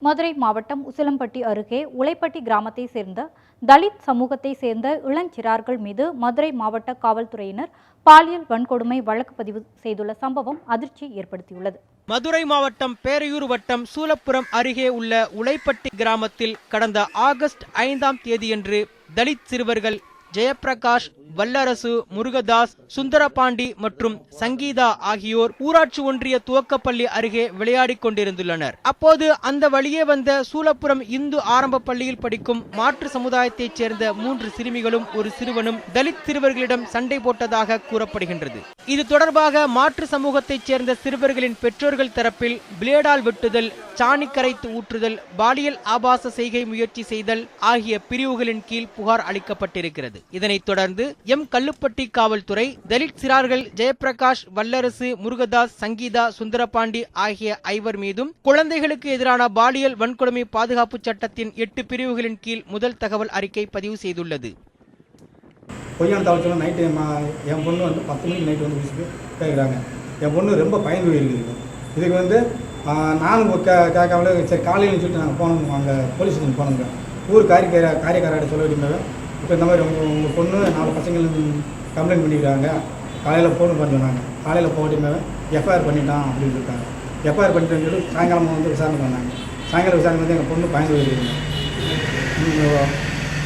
மதுரை மாவட்டம் உசிலம்பட்டி அருகே உலைப்பட்டி கிராமத்தை சேர்ந்த தலித் சமூகத்தை சேர்ந்த இளஞ்சிறார்கள் மீது மதுரை மாவட்ட காவல்துறையினர் பாலியல் வன்கொடுமை வழக்கு பதிவு செய்துள்ள சம்பவம் அதிர்ச்சி ஏற்படுத்தியுள்ளது. மதுரை மாவட்டம் பேரையூர் வட்டம் சூலப்புரம் அருகே உள்ள உலைப்பட்டி கிராமத்தில் கடந்த ஆகஸ்ட் 5ஆம் தேதியன்று தலித் சிறுவர்கள் ஜெயப்பிரகாஷ், வல்லரசு, முருகதாஸ், சுந்தரபாண்டி மற்றும் சங்கீதா ஆகியோர் ஊராட்சி ஒன்றிய துவக்கப்பள்ளி அருகே விளையாடிக் கொண்டிருந்துள்ளனர். அப்போது அந்த வழியே வந்த சூலப்புரம் இந்து ஆரம்ப பள்ளியில் படிக்கும் மாற்று சமுதாயத்தைச் சேர்ந்த 3 சிறுமிகளும் ஒரு சிறுவனும் தலித் சிறுவர்களிடம் சண்டை போட்டதாக கூறப்படுகின்றது. இது தொடர்பாக மாற்று சமூகத்தைச் சேர்ந்த சிறுவர்களின் பெற்றோர்கள் தரப்பில் பிளேடால் வெட்டுதல், சாணி கரைத்து ஊற்றுதல், பாலியல் ஆபாச செய்கை முயற்சி செய்தல் ஆகிய பிரிவுகளின் கீழ் புகார் அளிக்கப்பட்டிருக்கிறது. இதனைத் தொடர்ந்து கல்லுப்பட்டி காவல்துறை தலித் சிறார்கள் ஜெயப்பிரகாஷ், வல்லரசு, முருகதாஸ், சங்கீதா, சுந்தரபாண்டி ஆகிய 5 மீதும் குழந்தைகளுக்கு எதிரான பாலியல் வன்கொடுமை பாதுகாப்பு சட்டத்தின் 8 பிரிவுகளின் கீழ் முதல் தகவல் அறிக்கை பதிவு செய்துள்ளது. பொய்யான தகவல் நைட்டு என் பொண்ணு 10 மணிக்கு நைட்டு வீசிட்டு கேட்குறாங்க. என் பொண்ணு ரொம்ப பயந்து போயிருக்குது. இதுக்கு நானும் கேட்காமல சரி காலையில் சொல்லிட்டு நாங்கள் போனோம். அங்கே போலீஸ் ஸ்டேஷன் போனோங்க. ஊர் காரியக்காரர்கிட்ட சொல்ல வேண்டியது. இப்போ இந்த மாதிரி உங்கள் பொண்ணு 4 பசங்கள் கம்ப்ளைண்ட் பண்ணிக்கிறாங்க, காலையில் ஃபோன் பண்ண சொன்னாங்க. காலையில் போகட்டியுமே எஃப்ஐஆர் பண்ணிட்டான் அப்படின்னு இருக்காங்க. எஃப்ஐஆர் பண்ணிட்டேன்னு சொல்லி சாயங்காலம் விசாரணை பண்ணாங்க. சாயங்காலம் விசாரணை எங்கள் பொண்ணு பயந்து போயிருக்காங்க.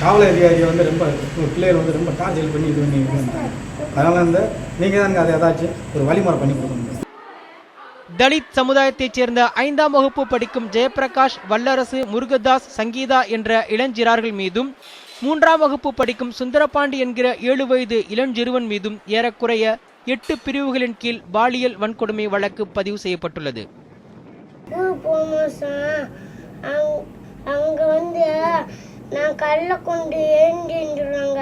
காவல் அதிகாரி ரொம்ப பிள்ளைகள் ரொம்ப டார்ச்சர் பண்ணி இது பண்ணி அதனால் நீங்கள் தான் அதை ஏதாச்சும் ஒரு வழிமுறை பண்ணி கொடுக்கணும். தலித் சமுதாயத்தைச் சேர்ந்த 5ஆம் வகுப்பு படிக்கும் ஜெயப்பிரகாஷ், வல்லரசு, முருகதாஸ், சங்கீதா என்ற இளஞ்சிறார்கள் மீதும் 3ஆம் வகுப்பு படிக்கும் சுந்தரபாண்டி என்கிற 7 வயது இளஞ்சிறுவன் மீதும் ஏறக்குறைய 8 பிரிவுகளின் கீழ் பாலியல் வன்கொடுமை வழக்கு பதிவு செய்யப்பட்டுள்ளது. நான் கல்ல கொண்டு ஏண்டின்றாங்க,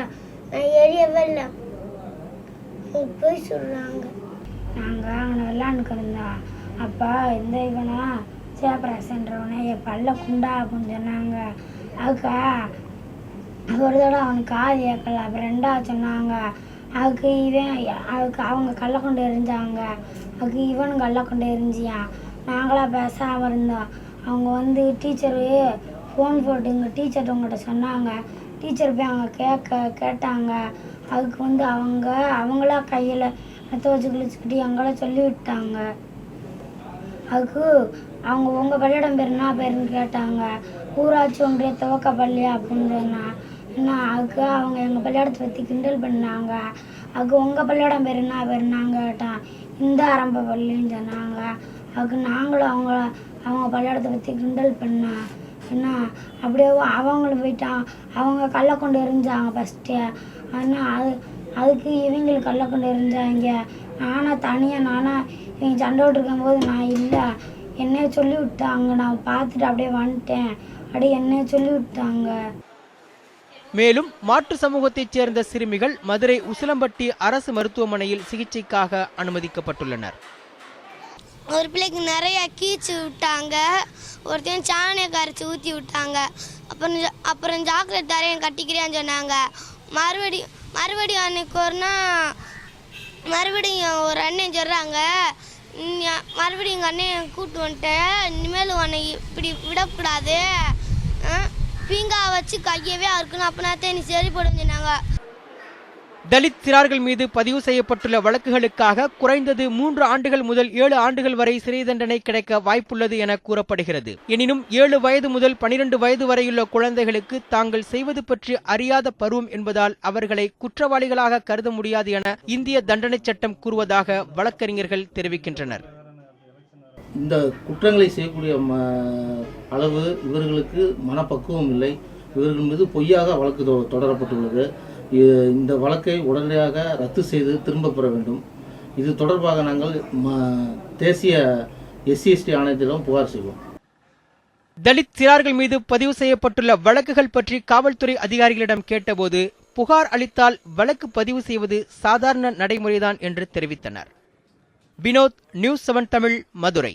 நான் எரியவே இல்லை போய் சொல்றாங்க. நாங்கள் அங்கே விளாண்டுக்கிருந்தோம். அப்போ இந்த இவனா ஜெயபிரகாஷ்ன்றவனை என் பல்ல குண்டா அப்படின்னு சொன்னாங்க. அதுக்கா ஒரு தடவை அவனுக்கு காது ஏற்கல. அப்புறம் 2ஆவது சொன்னாங்க. அதுக்கு அவங்க கல்லை கொண்டு எரிஞ்சாங்க. அதுக்கு இவனும் கல்லை கொண்டு எரிஞ்சியான். நாங்களாம் பேசாமல் இருந்தோம். அவங்க டீச்சரு ஃபோன் போட்டு எங்கள் டீச்சர்கிட்ட உங்கள்கிட்ட சொன்னாங்க. டீச்சர் போய் அவங்க கேட்டாங்க. அதுக்கு அவங்களா கையில் வச்சு கிழிச்சுக்கிட்டு எங்களை சொல்லி விட்டாங்க. அதுக்கு அவங்க உங்கள் பள்ளியிடம் பேர் என்ன பேருன்னு கேட்டாங்க. ஊராட்சி ஒன்றிய துவக்கப்பள்ளி அப்படின்னு சொன்னான். அதுக்கு அவங்க எங்கள் பள்ளியிடத்தை பற்றி கிண்டல் பண்ணாங்க. அதுக்கு உங்கள் பள்ளியிடம் பேர் என்ன பேருன்னாங்க கேட்டான். இந்த ஆரம்ப பள்ளின்னு சொன்னாங்க. அதுக்கு நாங்களும் அவங்க பள்ளியிடத்தை பற்றி கிண்டல் பண்ணோம். அப்படியே அவங்களும் போயிட்டான். அவங்க கல்லை கொண்டு எரிஞ்சாங்க ஃபஸ்ட்டு. அதுக்கு இவங்களுக்கு கல்லை கொண்டு எரிஞ்சாங்க. நானாக இவங்க சண்டை விட்டுருக்கும்போது நான் இல்லை, என்னைய சொல்லி விட்டாங்க. நான் பார்த்துட்டு அப்படியே வந்துட்டேன். அப்படியே என்னைய சொல்லி விட்டாங்க. மேலும் மாற்று சமூகத்தைச் சேர்ந்த சிறுமிகள் மதுரை உசிலம்பட்டி அரசு மருத்துவமனையில் சிகிச்சைக்காக அனுமதிக்கப்பட்டுள்ளனர். ஒரு பிள்ளைக்கு நிறைய கீச்சு விட்டாங்க. ஒருத்தையும் சாணியை கரைச்சி ஊற்றி விட்டாங்க. அப்புறம் சாக்லேட் தரையும் கட்டிக்கிறேன்னு சொன்னாங்க. மறுபடியும் அன்னைக்கு மறுபடியும் ஒரு அண்ணன் சொல்கிறாங்க, மறுபடியும் எங்கள் அண்ணன் கூப்பிட்டு வந்துட்டேன், இனிமேல் உன்னை இப்படி விடக்கூடாது, பீங்கா வச்சு கையவே இருக்கணும், அப்படின்னா நீ சரி போடுன்னு சொன்னாங்க. தலித் சிறார்கள் மீது பதிவு செய்யப்பட்டுள்ள வழக்குகளுக்காக குறைந்தது 3 ஆண்டுகள் முதல் 7 ஆண்டுகள் வரை சிறை தண்டனை கிடைக்க வாய்ப்புள்ளது என கூறப்படுகிறது. எனினும் 7 வயது முதல் 12 வயது வரையுள்ள குழந்தைகளுக்கு தாங்கள் செய்வது பற்றி அறியாத பருவம் என்பதால் அவர்களை குற்றவாளிகளாக கருத முடியாது என இந்திய தண்டனை சட்டம் கூறுவதாக வழக்கறிஞர்கள் தெரிவிக்கின்றனர். இந்த குற்றங்களை செய்யக்கூடிய அளவு இவர்களுக்கு மனப்பக்குவம் இல்லை. இவர்கள் மீது பொய்யாக வழக்கு தொடரப்பட்டுள்ளது. இந்த வழக்கை உடனடியாக ரத்து செய்து திரும்ப பெற வேண்டும். இது தொடர்பாக நாங்கள் தேசிய SC/ST ஆணையத்திடம் புகார் செய்வோம். தலித் சிறார்கள் மீது பதிவு செய்யப்பட்டுள்ள வழக்குகள் பற்றி காவல்துறை அதிகாரிகளிடம் கேட்டபோது புகார் அளித்தால் வழக்கு பதிவு செய்வது சாதாரண நடைமுறைதான் என்று தெரிவித்தனர். வினோத், நியூஸ் 7 தமிழ், மதுரை.